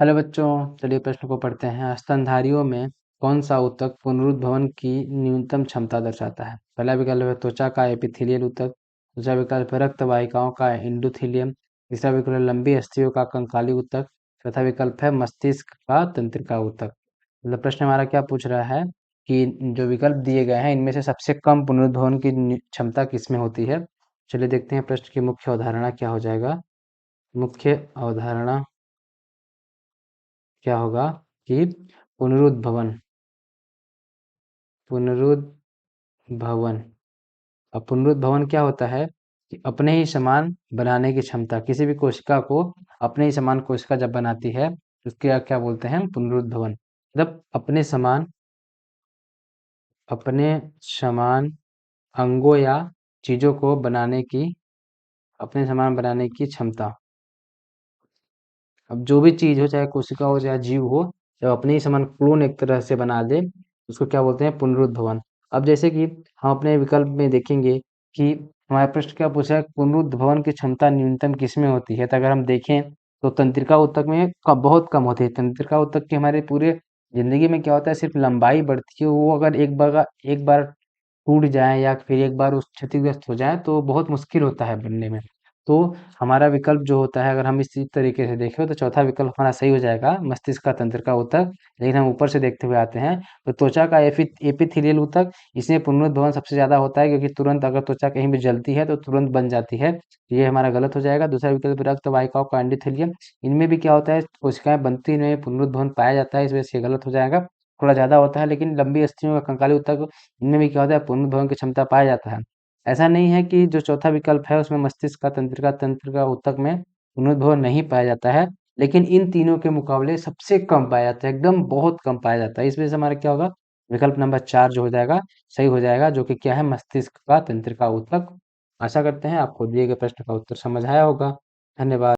Hello बच्चों, चलिए प्रश्न को पढ़ते हैं। स्तनधारियों में कौन सा ऊतक पुनरुद्भवन की न्यूनतम क्षमता दर्शाता है? पहला विकल्प है त्वचा का एपिथेलियल ऊतक, दूसरा विकल्प है रक्त वाहिकाओं का एंडोथेलियम, तीसरा विकल्प है लंबी अस्थियों का कंकाली ऊतक, चौथा विकल्प है मस्तिष्क का तंत्रिका ऊतक। मतलब प्रश्न हमारा क्या पूछ रहा है कि जो विकल्प दिए गए हैं इनमें से सबसे कम पुनरुद्भवन की क्षमता किसमें होती है। चलिए देखते हैं प्रश्न की मुख्य अवधारणा क्या हो जाएगा। मुख्य अवधारणा क्या होगा कि पुनरुद्भवन पुनरुद्भवन अब पुनरुद्भवन क्या होता है कि अपने ही समान बनाने की क्षमता, किसी भी कोशिका को अपने ही समान कोशिका जब बनाती है तो उसके क्या क्या बोलते हैं? पुनरुद्भवन। मतलब अपने समान अंगों या चीजों को बनाने की, अपने समान बनाने की क्षमता। अब जो भी चीज हो, चाहे कोशिका हो चाहे जीव हो, जब अपने ही समान क्लोन एक तरह से बना दे, उसको क्या बोलते हैं? पुनरुद्भवन। अब जैसे कि हम अपने विकल्प में देखेंगे कि हमारा प्रश्न क्या पूछा है, पुनरुद्भवन की क्षमता न्यूनतम किसमें होती है? तो अगर हम देखें तो तंत्रिका ऊतक में बहुत कम होती है। तंत्रिका ऊतक की हमारे पूरे जिंदगी में क्या होता है, सिर्फ लंबाई बढ़ती है। वो अगर एक बार टूट जाए या फिर एक बार उस क्षतिग्रस्त हो जाए तो बहुत मुश्किल होता है बनने में। तो हमारा विकल्प जो होता है, अगर हम इसी तरीके से देखें तो चौथा विकल्प हमारा सही हो जाएगा, मस्तिष्क का तंत्रिका ऊतक। लेकिन हम ऊपर से देखते हुए आते हैं तो त्वचा का एपिथेलियल ऊतक, इसमें पुनरुद्भवन सबसे ज्यादा होता है क्योंकि तुरंत अगर त्वचा कहीं भी जलती है तो तुरंत बन जाती है। ये हमारा गलत हो जाएगा। दूसरा विकल्प रक्त वाहिकाओं का एंडोथेलियम, इनमें भी क्या होता है, कोशिकाएं बनती नहीं, पुनरुद्भवन पाया जाता है, इस वजह से ये गलत हो जाएगा। थोड़ा ज्यादा होता है। लेकिन लंबी अस्थियों का कंकाली ऊतक, इनमें भी क्या होता है, पुनर्भवन की क्षमता पाया जाता है। ऐसा नहीं है कि जो चौथा विकल्प है उसमें मस्तिष्क का तंत्रिका तंत्रिका ऊतक में पुनर्भवन नहीं पाया जाता है, लेकिन इन तीनों के मुकाबले सबसे कम पाया जाता है, एकदम बहुत कम पाया जाता है। इस वजह से हमारा क्या होगा, विकल्प नंबर 4 जो हो जाएगा सही हो जाएगा, जो कि क्या है, मस्तिष्क का तंत्रिका ऊतक। आशा करते हैं आपको दिए गए प्रश्न का उत्तर समझ आया होगा। धन्यवाद।